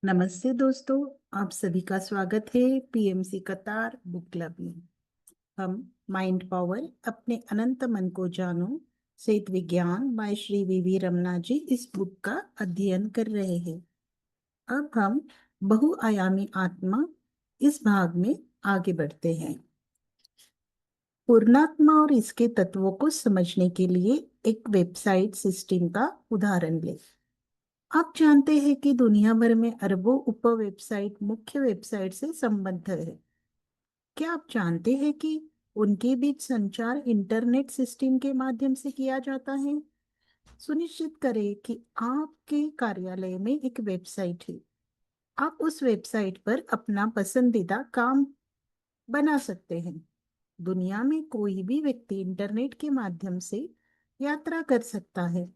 नमस्ते दोस्तों, आप सभी का स्वागत है पीएमसी कतार बुक क्लब में। हम माइंड पावर अपने अनंत मन को जानो सेत विज्ञान बाय श्री वी रमना जी इस बुक का अध्ययन कर रहे हैं। अब हम बहुआयामी आत्मा इस भाग में आगे बढ़ते हैं। पूर्णात्मा और इसके तत्वों को समझने के लिए एक वेबसाइट सिस्टम का उदाहरण लें। आप जानते हैं कि दुनिया भर में अरबों उप वेबसाइट मुख्य वेबसाइट से संबद्ध है। क्या आप जानते हैं कि उनके बीच संचार इंटरनेट सिस्टम के माध्यम से किया जाता है? सुनिश्चित करें कि आपके कार्यालय में एक वेबसाइट है। आप उस वेबसाइट पर अपना पसंदीदा काम बना सकते हैं। दुनिया में कोई भी व्यक्ति इंटरनेट के माध्यम से यात्रा कर सकता है।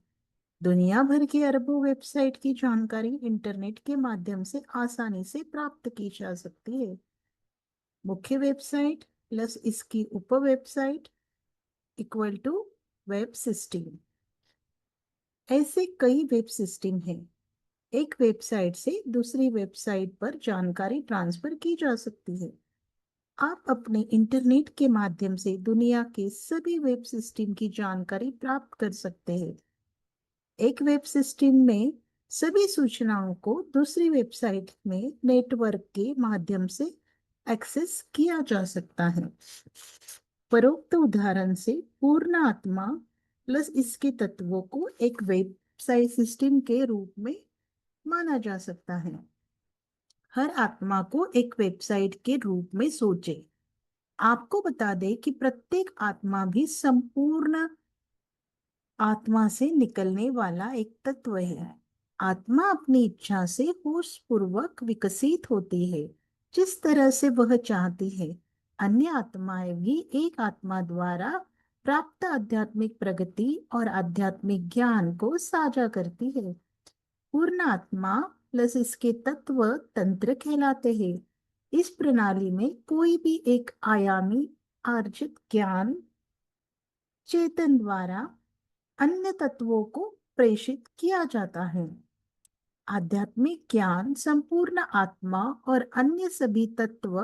दुनिया भर के अरबों वेबसाइट की जानकारी इंटरनेट के माध्यम से आसानी से प्राप्त की जा सकती है। मुख्य वेबसाइट प्लस इसकी उप website equal to web system. ऐसे कई वेब सिस्टम हैं। एक वेबसाइट से दूसरी वेबसाइट पर जानकारी ट्रांसफर की जा सकती है। आप अपने इंटरनेट के माध्यम से दुनिया के सभी वेब सिस्टम की जानकारी प्राप्त कर सकते हैं। एक वेब सिस्टम में सभी सूचनाओं को दूसरी वेबसाइट में नेटवर्क के माध्यम से एक्सेस किया जा सकता है। परोक्त उदाहरण से पूर्ण आत्मा प्लस इसके तत्वों को एक वेबसाइट सिस्टम के रूप में माना जा सकता है। हर आत्मा को एक वेबसाइट के रूप में सोचें। आपको बता दें कि प्रत्येक आत्मा भी संपूर्ण आत्मा से निकलने वाला एक तत्व है। आत्मा अपनी इच्छा से होश पूर्वक विकसित होती है जिस तरह से वह चाहती है। अन्य आत्माएं भी एक आत्मा द्वारा प्राप्त आध्यात्मिक प्रगति और आध्यात्मिक ज्ञान को साझा करती है। पूर्ण आत्मा प्लस इसके तत्व तंत्र कहलाते हैं। इस प्रणाली में कोई भी एक आयामी अर्जित ज्ञान चेतन द्वारा अन्य तत्वों को प्रेषित किया जाता है। आध्यात्मिक ज्ञान संपूर्ण आत्मा और अन्य सभी तत्व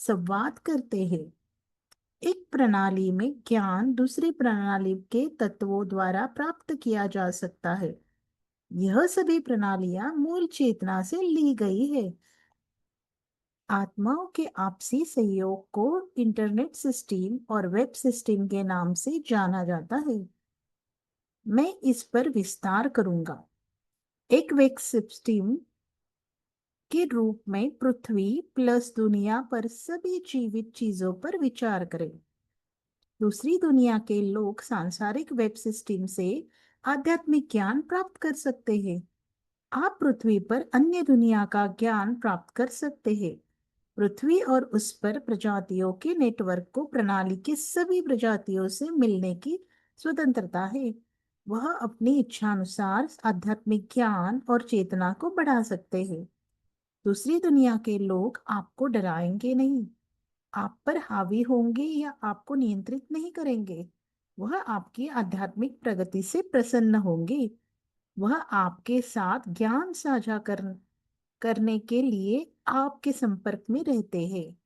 संवाद करते हैं। एक प्रणाली में ज्ञान दूसरी प्रणाली के तत्वों द्वारा प्राप्त किया जा सकता है। यह सभी प्रणालियां मूल चेतना से ली गई है। आत्माओं के आपसी सहयोग को इंटरनेट सिस्टम और वेब सिस्टम के नाम से जाना जाता है। मैं इस पर विस्तार करूंगा। एक वेब सिस्टम के रूप में पृथ्वी प्लस दुनिया पर सभी जीवित चीजों पर विचार करें। दूसरी दुनिया के लोग सांसारिक वेब सिस्टम से आध्यात्मिक ज्ञान प्राप्त कर सकते हैं। आप पृथ्वी पर अन्य दुनिया का ज्ञान प्राप्त कर सकते हैं। पृथ्वी और उस पर प्रजातियों के नेटवर्क को प्रणाली के सभी प्रजातियों से मिलने की स्वतंत्रता है। वह अपनी इच्छानुसार आध्यात्मिक ज्ञान और चेतना को बढ़ा सकते हैं। दूसरी दुनिया के लोग आपको डराएंगे नहीं, आप पर हावी होंगे या आपको नियंत्रित नहीं करेंगे। वह आपकी आध्यात्मिक प्रगति से प्रसन्न होंगे। वह आपके साथ ज्ञान साझा करने के लिए आपके संपर्क में रहते हैं।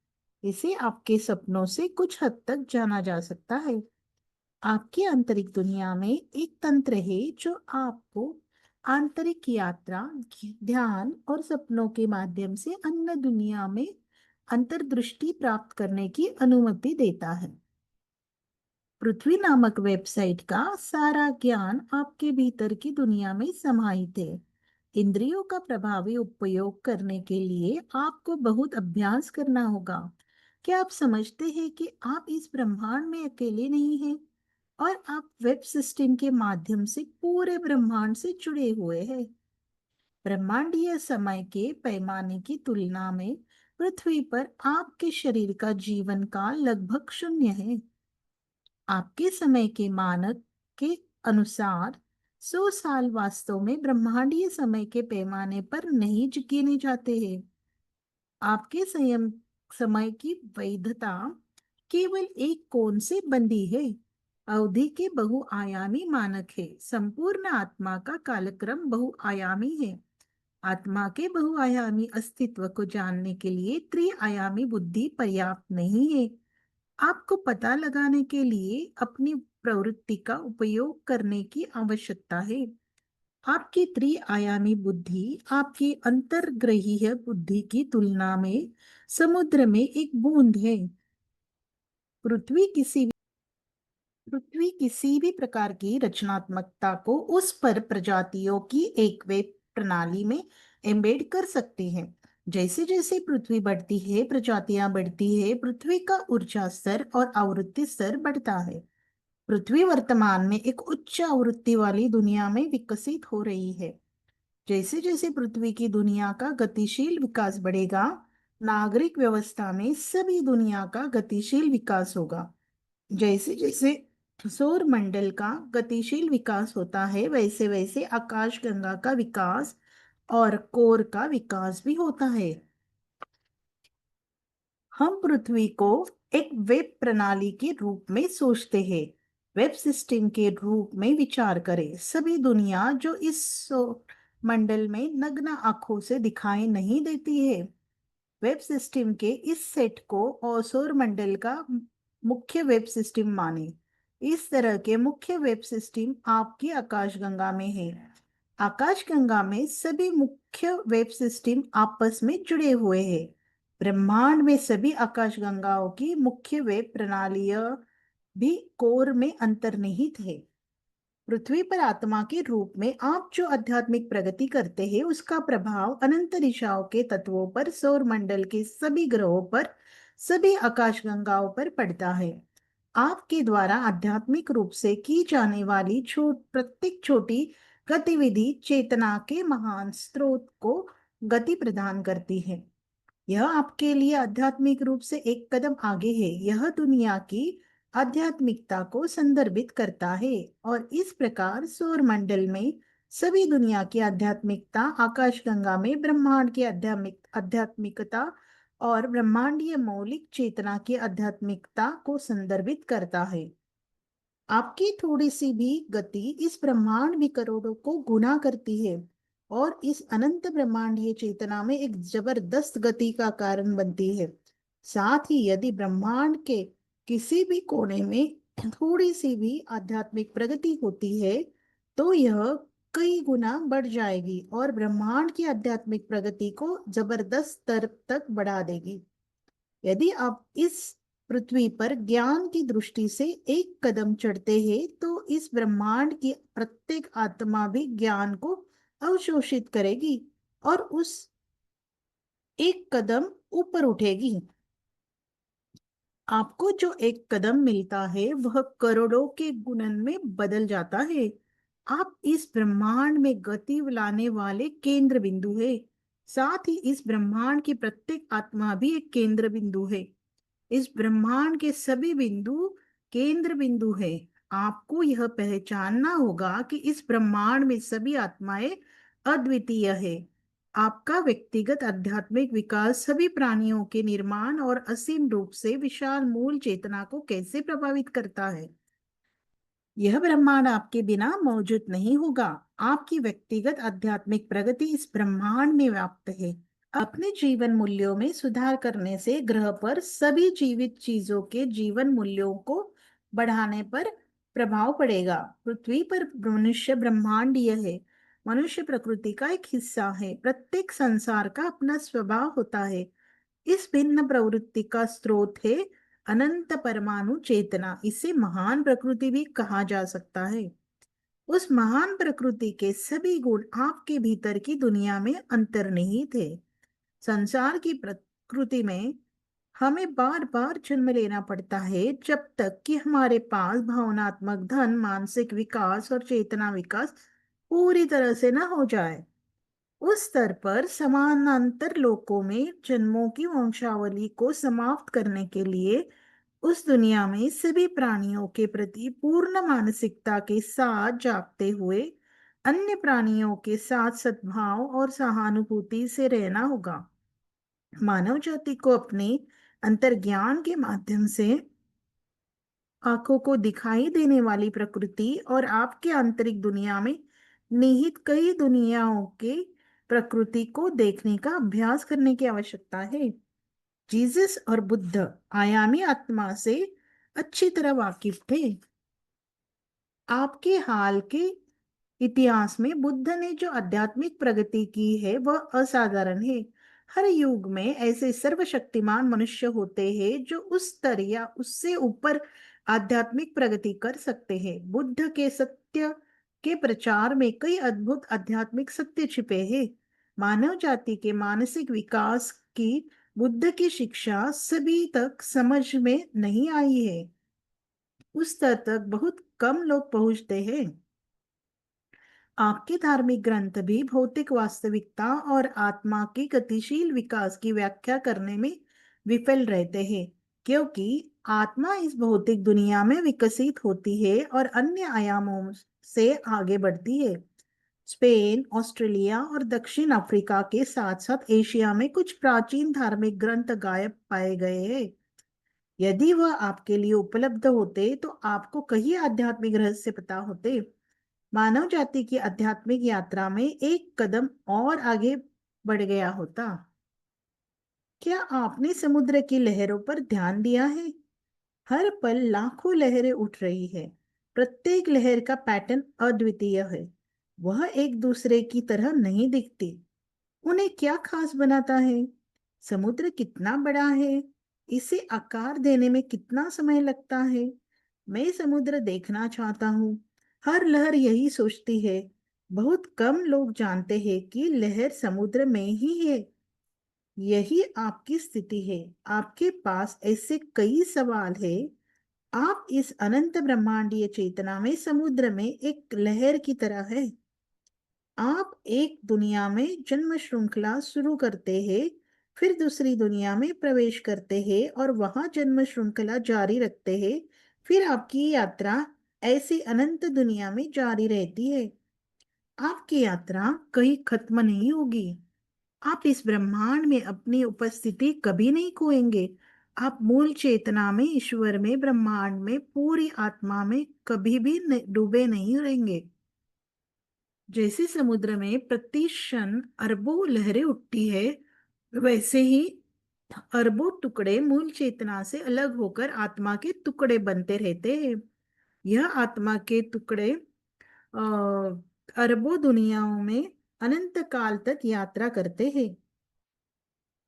इसे आपके सपनों से कुछ हद तक जाना जा सकता है। आपकी आंतरिक दुनिया में एक तंत्र है जो आपको आंतरिक यात्रा, ध्यान और सपनों के माध्यम से अन्य दुनिया में अंतर्दृष्टि प्राप्त करने की अनुमति देता है। पृथ्वी नामक वेबसाइट का सारा ज्ञान आपके भीतर की दुनिया में समाहित है। इंद्रियों का प्रभावी उपयोग करने के लिए आपको बहुत अभ्यास करना होगा। क्या आप समझते हैं कि आप इस ब्रह्मांड में अकेले नहीं हैं और आप वेब सिस्टम के माध्यम से पूरे ब्रह्मांड से जुड़े हुए हैं? ब्रह्मांडीय समय के पैमाने की तुलना में पृथ्वी पर आपके शरीर का जीवन काल लगभग शून्य है। आपके समय के मानक के अनुसार 100 साल वास्तव में ब्रह्मांडीय समय के पैमाने पर नहीं गिने जाते हैं। आपके संयम समय की वैधता केवल एक कोण से बंधी है। अवधि के बहुआयामी मानक है। संपूर्ण आत्मा का कालक्रम बहुआयामी है। आत्मा के बहुआयामी अस्तित्व को जानने के लिए त्रिआयामी बुद्धि पर्याप्त नहीं है। आपको पता लगाने के लिए अपनी प्रवृत्ति का उपयोग करने की आवश्यकता है। आपकी त्रिआयामी बुद्धि आपकी अंतर्ग्रहीय बुद्धि की तुलना में समुद्र में एक बूंद है। पृथ्वी किसी पृथ्वी किसी भी प्रकार की रचनात्मकता को उस पर प्रजातियों की एक वेब प्रणाली में एम्बेड कर सकती है। जैसे जैसे पृथ्वी बढ़ती है, प्रजातियां बढ़ती है, पृथ्वी का ऊर्जा स्तर और आवृत्ति स्तर बढ़ता है। पृथ्वी वर्तमान में एक उच्च आवृत्ति वाली दुनिया में विकसित हो रही है। जैसे जैसे पृथ्वी की दुनिया का गतिशील विकास बढ़ेगा, नागरिक व्यवस्था में सभी दुनिया का गतिशील विकास होगा। जैसे जैसे सौर मंडल का गतिशील विकास होता है, वैसे वैसे आकाशगंगा का विकास और कोर का विकास भी होता है। हम पृथ्वी को एक वेब प्रणाली के रूप में सोचते हैं। वेब सिस्टम के रूप में विचार करें। सभी दुनिया जो इस सौर मंडल में नग्न आंखों से दिखाई नहीं देती है, वेब सिस्टम के इस सेट को और सौर मंडल का मुख्य वेब सिस्टम माने। इस तरह के मुख्य वेब सिस्टम आपकी आकाशगंगा में है। आकाशगंगा में सभी मुख्य वेब सिस्टम आपस में जुड़े हुए हैं। ब्रह्मांड में सभी आकाशगंगाओं की मुख्य वेब प्रणालियां भी कोर में अंतर्निहित है। पृथ्वी पर आत्मा के रूप में आप जो आध्यात्मिक प्रगति करते हैं, उसका प्रभाव अनंत दिशाओं के तत्वों पर, सौर मंडल के सभी ग्रहों पर, सभी आकाशगंगाओं पर पड़ता है। आपके द्वारा आध्यात्मिक रूप से की जाने वाली प्रत्येक छोटी गतिविधि चेतना के महान स्रोत को गति प्रदान करती है। यह आपके लिए आध्यात्मिक रूप से एक कदम आगे है। यह दुनिया की आध्यात्मिकता को संदर्भित करता है और इस प्रकार सौर मंडल में सभी दुनिया की आध्यात्मिकता, आकाशगंगा में ब्रह्मांड की आध्यात्मिकता और ब्रह्मांडीय मौलिक चेतना की आध्यात्मिकता को संदर्भित करता है। आपकी थोड़ी सी भी गति इस ब्रह्मांड में करोड़ों को गुना करती है और इस अनंत ब्रह्मांडीय चेतना में एक जबरदस्त गति का कारण बनती है। साथ ही यदि ब्रह्मांड के किसी भी कोने में थोड़ी सी भी आध्यात्मिक प्रगति होती है, तो यह कई गुना बढ़ जाएगी और ब्रह्मांड की आध्यात्मिक प्रगति को जबरदस्त स्तर तक बढ़ा देगी। यदि आप इस पृथ्वी पर ज्ञान की दृष्टि से एक कदम चढ़ते हैं, तो इस ब्रह्मांड की प्रत्येक आत्मा भी ज्ञान को अवशोषित करेगी और उस एक कदम ऊपर उठेगी। आपको जो एक कदम मिलता है, वह करोड़ों के गुणन में बदल जाता है। आप इस ब्रह्मांड में गति लाने वाले केंद्र बिंदु है। साथ ही इस ब्रह्मांड की प्रत्येक आत्मा भी एक केंद्र बिंदु है। इस ब्रह्मांड के सभी बिंदु केंद्र बिंदु है। आपको यह पहचानना होगा कि इस ब्रह्मांड में सभी आत्माएं अद्वितीय है। आपका व्यक्तिगत आध्यात्मिक विकास सभी प्राणियों के निर्माण और असीम रूप से विशाल मूल चेतना को कैसे प्रभावित करता है। यह ब्रह्मांड आपके बिना मौजूद नहीं होगा। आपकी व्यक्तिगत आध्यात्मिक प्रगति इस ब्रह्मांड में व्याप्त है। अपने जीवन मूल्यों में सुधार करने से ग्रह पर सभी जीवित चीजों के जीवन मूल्यों को बढ़ाने पर प्रभाव पड़ेगा। पृथ्वी पर मनुष्य ब्रह्मांडीय है। मनुष्य प्रकृति का एक हिस्सा है। प्रत्येक संसार का अपना स्वभाव होता है। इस भिन्न प्रवृत्ति का स्रोत है अनंत परमाणु चेतना। इसे महान प्रकृति भी कहा जा सकता है। उस महान प्रकृति के सभी गुण आपके भीतर की दुनिया में अंतर्निहित है। संसार की प्रकृति में हमें बार बार जन्म लेना पड़ता है, जब तक कि हमारे पास भावनात्मक धन, मानसिक विकास और चेतना विकास पूरी तरह से न हो जाए। उस स्तर पर समानांतर लोकों में जन्मों की वंशावली को समाप्त करने के लिए उस दुनिया में सभी प्राणियों के प्रति पूर्ण मानसिकता के साथ जागते हुए अन्य प्राणियों के साथ सद्भाव और सहानुभूति से रहना होगा। मानव जाति को अपने अंतर्ज्ञान के माध्यम से आंखों को दिखाई देने वाली प्रकृति और आपके आंतरिक दुनिया में निहित कई दुनियाओं के प्रकृति को देखने का अभ्यास करने की आवश्यकता है। जीसस और बुद्ध आयामी आत्मा से अच्छी तरह वाकिफ थे। आपके हाल के इतिहास में बुद्ध ने जो आध्यात्मिक प्रगति की है वह असाधारण है। हर युग में ऐसे सर्वशक्तिमान मनुष्य होते हैं जो उस स्तर या उससे ऊपर आध्यात्मिक प्रगति कर सकते हैं। बुद्ध के सत्य के प्रचार में कई अद्भुत आध्यात्मिक सत्य छिपे हैं। मानव जाति के मानसिक विकास की बुद्ध की शिक्षा सभी तक समझ में नहीं आई है। उस स्तर तक बहुत कम लोग पहुंचते हैं। आपके धार्मिक ग्रंथ भी भौतिक वास्तविकता और आत्मा के गतिशील विकास की व्याख्या करने में विफल रहते हैं, क्योंकि आत्मा इस भौतिक दुनिया में विकसित होती है और अन्य आयामों से आगे बढ़ती है। स्पेन, ऑस्ट्रेलिया और दक्षिण अफ्रीका के साथ साथ एशिया में कुछ प्राचीन धार्मिक ग्रंथ गायब पाए गए हैं। यदि वह आपके लिए उपलब्ध होते तो आपको कई आध्यात्मिक रहस्य पता होते। मानव जाति की आध्यात्मिक यात्रा में एक कदम और आगे बढ़ गया होता। क्या आपने समुद्र की लहरों पर ध्यान दिया है? हर पल लाखों लहरें उठ रही है। प्रत्येक लहर का पैटर्न अद्वितीय है। वह एक दूसरे की तरह नहीं दिखती। उन्हें क्या खास बनाता है? समुद्र कितना बड़ा है? इसे आकार देने में कितना समय लगता है? मैं समुद्र देखना चाहता हूँ। हर लहर यही सोचती है। बहुत कम लोग जानते हैं कि लहर समुद्र में ही है। यही आपकी स्थिति है। आपके पास ऐसे कई सवाल है। आप इस अनंत ब्रह्मांडीय चेतना में समुद्र में एक लहर की तरह है। आप एक दुनिया में जन्म श्रृंखला शुरू करते हैं, फिर दूसरी दुनिया में प्रवेश करते हैं और वहां जन्म श्रृंखला जारी रखते हैं। फिर आपकी यात्रा ऐसी अनंत दुनिया में जारी रहती है। आपकी यात्रा कहीं खत्म नहीं होगी। आप इस ब्रह्मांड में अपनी उपस्थिति कभी नहीं खोएंगे। आप मूल चेतना में, ईश्वर में, ब्रह्मांड में, पूरी आत्मा में कभी भी डूबे नहीं रहेंगे। जैसे समुद्र में प्रति क्षण अरबों लहरें उठती है, वैसे ही अरबों टुकड़े मूल चेतना से अलग होकर आत्मा के टुकड़े बनते रहते हैं। यह आत्मा के टुकड़े अरबों दुनियाओं में अनंत काल तक यात्रा करते हैं।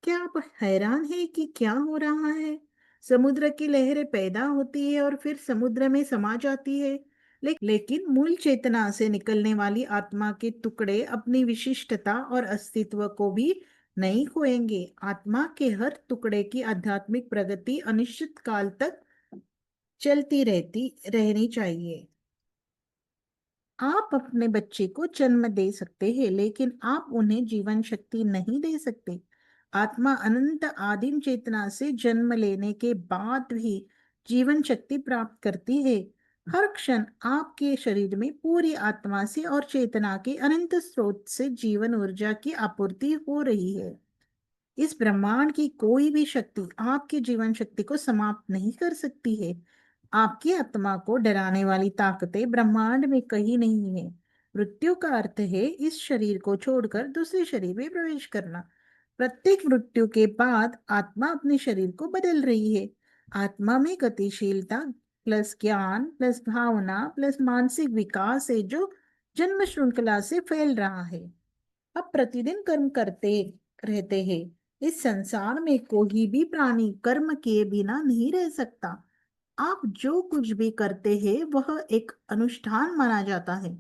क्या आप हैरान हैं कि क्या हो रहा है? समुद्र की लहरें पैदा होती है और फिर समुद्र में समा जाती है, लेकिन मूल चेतना से निकलने वाली आत्मा के टुकड़े अपनी विशिष्टता और अस्तित्व को भी नहीं खोएंगे। आत्मा के हर टुकड़े की आध्यात्मिक प्रगति अनिश्चित काल तक चलती रहनी चाहिए। आप अपने बच्चे को जन्म दे सकते हैं, लेकिन आप उन्हें जीवन शक्ति नहीं दे सकते। आत्मा अनंत आदिम चेतना से जन्म लेने के बाद भी जीवन शक्ति प्राप्त करती है। हर क्षण आपके शरीर में पूरी आत्मा से और चेतना के अनंत स्रोत से जीवन ऊर्जा की आपूर्ति हो रही है। इस ब्रह्मांड की कोई भी शक्ति आपकी जीवन शक्ति को समाप्त नहीं कर सकती है। आपकी आत्मा को डराने वाली ताकतें ब्रह्मांड में कहीं नहीं है। मृत्यु का अर्थ है इस शरीर को छोड़कर दूसरे शरीर में प्रवेश करना। प्रत्येक मृत्यु के बाद आत्मा अपने शरीर को बदल रही है। आत्मा में गतिशीलता प्लस ज्ञान प्लस भावना प्लस मानसिक विकास है जो जन्म श्रृंखला से फैल रहा है। अब प्रतिदिन कर्म करते रहते हैं। इस संसार में कोई भी प्राणी कर्म किए बिना नहीं रह सकता। आप जो कुछ भी करते हैं वह एक अनुष्ठान माना जाता है,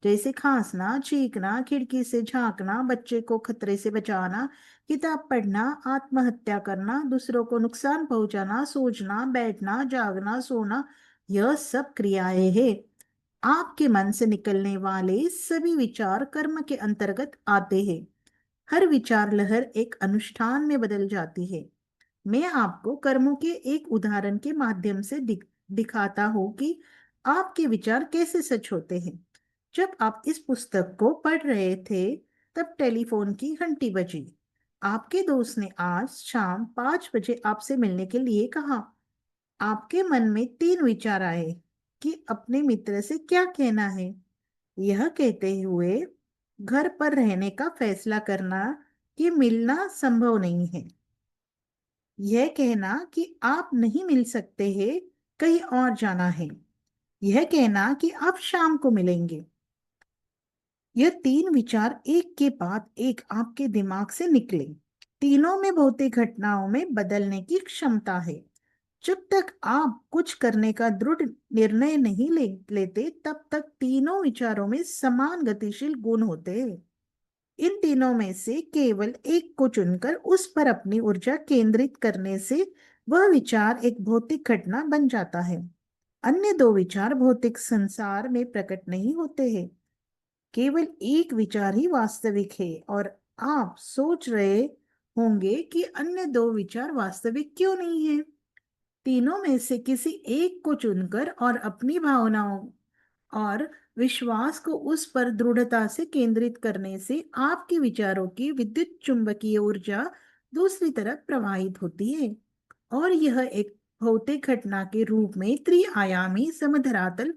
जैसे खांसना, छींकना, खिड़की से झांकना, बच्चे को खतरे से बचाना, किताब पढ़ना, आत्महत्या करना, दूसरों को नुकसान पहुंचाना, सोचना, बैठना, जागना, सोना, यह सब क्रियाएं हैं। आपके मन से निकलने वाले सभी विचार कर्म के अंतर्गत आते हैं। हर विचार लहर एक अनुष्ठान में बदल जाती है। मैं आपको कर्मों के एक उदाहरण के माध्यम से दिखाता हूं कि आपके विचार कैसे सच होते हैं। जब आप इस पुस्तक को पढ़ रहे थे तब टेलीफोन की घंटी बजी। आपके दोस्त ने आज शाम 5 बजे आपसे मिलने के लिए कहा। आपके मन में तीन विचार आए कि अपने मित्र से क्या कहना है। यह कहते हुए घर पर रहने का फैसला करना कि मिलना संभव नहीं है। यह कहना कि आप नहीं मिल सकते हैं, कहीं और जाना है। यह कहना कि आप शाम को मिलेंगे। यह तीन विचार एक के बाद एक आपके दिमाग से निकले। तीनों में भौतिक घटनाओं में बदलने की क्षमता है। जब तक आप कुछ करने का दृढ़ निर्णय नहीं लेते, तब तक तीनों विचारों में समान गतिशील गुण होते हैं। इन तीनों में से केवल एक को चुनकर उस पर अपनी ऊर्जा केंद्रित करने से वह विचार एक भौतिक घटना बन जाता है। अन्य दो विचार भौतिक संसार में प्रकट नहीं होते हैं। केवल एक विचार ही वास्तविक है, और आप सोच रहे होंगे कि अन्य दो विचार वास्तविक क्यों नहीं है। तीनों में से किसी एक को चुनकर और अपनी भावनाओं और विश्वास को उस पर दृढ़ता से केंद्रित करने से आपके विचारों की विद्युत चुंबकीय ऊर्जा दूसरी तरफ प्रवाहित होती है, और यह एक भौतिक घटना के रूप में त्रिआयामी समधरातल,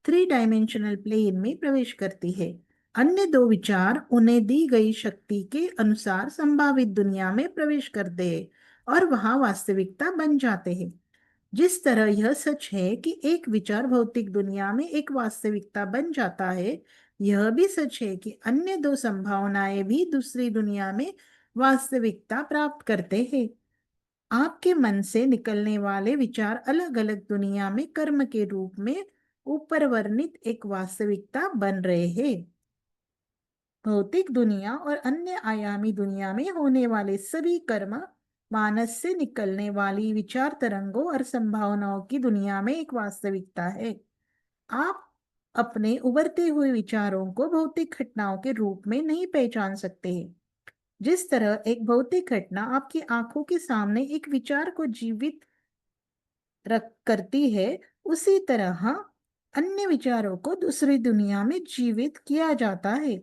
थ्री डायमेंशनल प्लेन में प्रवेश करती है। अन्य दो विचार उन्हें दी गई शक्ति के अनुसार संभावित दुनिया में प्रवेश करते हैं और वहां वास्तविकता बन जाते हैं। जिस तरह यह सच है कि एक विचार भौतिक दुनिया में एक वास्तविकता बन जाता है, यह भी सच है कि अन्य दो संभावनाएं भी दूसरी दुनिया में वास्तविकता प्राप्त करते हैं। आपके मन से निकलने वाले विचार अलग अलग दुनिया में कर्म के रूप में ऊपर वर्णित एक वास्तविकता बन रहे हैं। भौतिक दुनिया और अन्य आयामी दुनिया में होने वाले सभी कर्म मानस से निकलने वाली विचार तरंगों और संभावनाओं की दुनिया में एक वास्तविकता है। आप अपने उभरते हुए विचारों को भौतिक घटनाओं के रूप में नहीं पहचान सकते हैं। जिस तरह एक भौतिक घटना आपकी आंखों के सामने एक विचार को जीवित रख करती है, उसी तरह अन्य विचारों को दूसरी दुनिया में जीवित किया जाता है।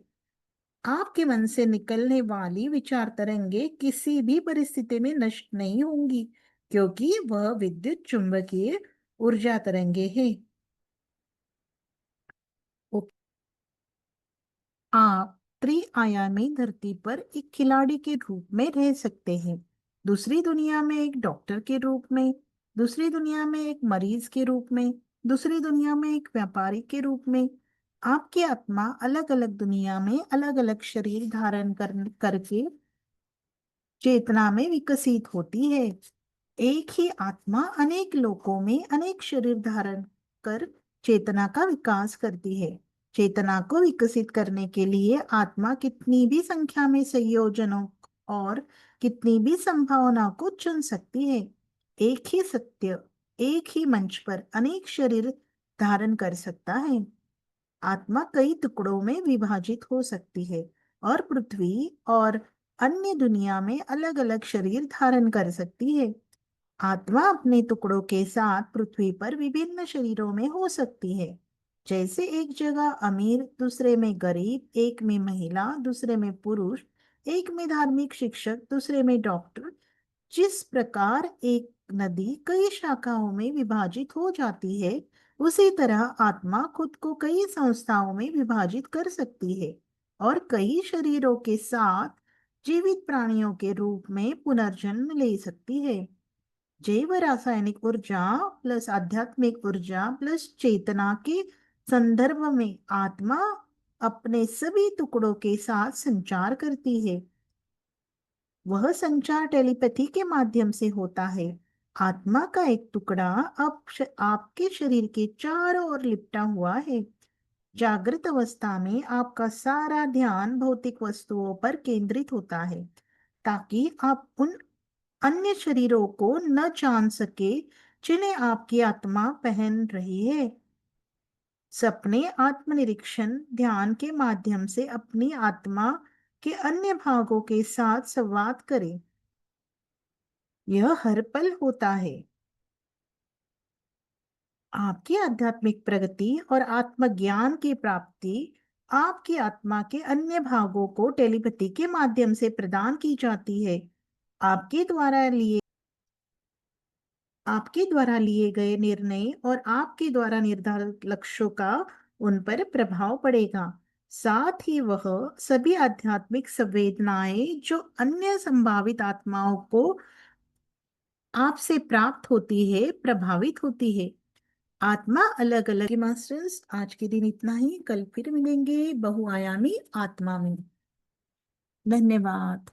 आपके मन से निकलने वाली विचार तरंगे किसी भी परिस्थिति में नष्ट नहीं होंगी, क्योंकि वह विद्युत चुंबकीय ऊर्जा तरंगे हैं। आप त्रिआयामी धरती पर एक खिलाड़ी के रूप में रह सकते हैं, दूसरी दुनिया में एक डॉक्टर के रूप में, दूसरी दुनिया में एक मरीज के रूप में, दूसरी दुनिया में एक व्यापारी के रूप में। आपकी आत्मा अलग अलग दुनिया में अलग अलग शरीर धारण करके चेतना में विकसित होती है। एक ही आत्मा अनेक लोकों में अनेक शरीर धारण कर चेतना का विकास करती है। चेतना को विकसित करने के लिए आत्मा कितनी भी संख्या में संयोजनों और कितनी भी संभावनाओं को चुन सकती है। एक ही सत्य एक ही मंच पर अनेक शरीर धारण कर सकता है। आत्मा कई टुकड़ों में विभाजित हो सकती है और पृथ्वी और अन्य दुनिया में अलग अलग शरीर धारण कर सकती है। आत्मा अपने टुकड़ों के साथ पृथ्वी पर विभिन्न शरीरों में हो सकती है। जैसे एक जगह अमीर, दूसरे में गरीब, एक में महिला, दूसरे में पुरुष, एक में धार्मिक शिक्षक, दूसरे में डॉक्टर। जिस प्रकार एक नदी कई शाखाओं में विभाजित हो जाती है, उसी तरह आत्मा खुद को कई संस्थाओं में विभाजित कर सकती है और कई शरीरों के साथ जीवित प्राणियों के रूप में पुनर्जन्म ले सकती है। जैव रासायनिक ऊर्जा प्लस आध्यात्मिक ऊर्जा प्लस चेतना के संदर्भ में आत्मा अपने सभी टुकड़ों के साथ संचार करती है। वह संचार टेलीपैथी के माध्यम से होता है। आत्मा का एक टुकड़ा अब आपके शरीर के चारों ओर लिपटा हुआ है। जागृत अवस्था में आपका सारा ध्यान भौतिक वस्तुओं पर केंद्रित होता है, ताकि आप उन अन्य शरीरों को न जान सके जिन्हें आपकी आत्मा पहन रही है। सपने आत्मनिरीक्षण ध्यान के माध्यम से अपनी आत्मा के अन्य भागों के साथ संवाद करें। यह हर पल होता है। आपकी आध्यात्मिक प्रगति और आत्मज्ञान की प्राप्ति आपकी आत्मा के अन्य भागों को टेलीपैथी के माध्यम से प्रदान की जाती है। आपके द्वारा लिए आपके द्वारा लिए गए निर्णय और आपके द्वारा निर्धारित लक्ष्यों का उन पर प्रभाव पड़ेगा। साथ ही वह सभी आध्यात्मिक संवेदनाएं जो अन्य संभावित आत्माओं को आपसे प्राप्त होती है प्रभावित होती है। आत्मा अलग अलग। मास्टर्स, आज के दिन इतना ही। कल फिर मिलेंगे बहुआयामी आत्मा में। धन्यवाद।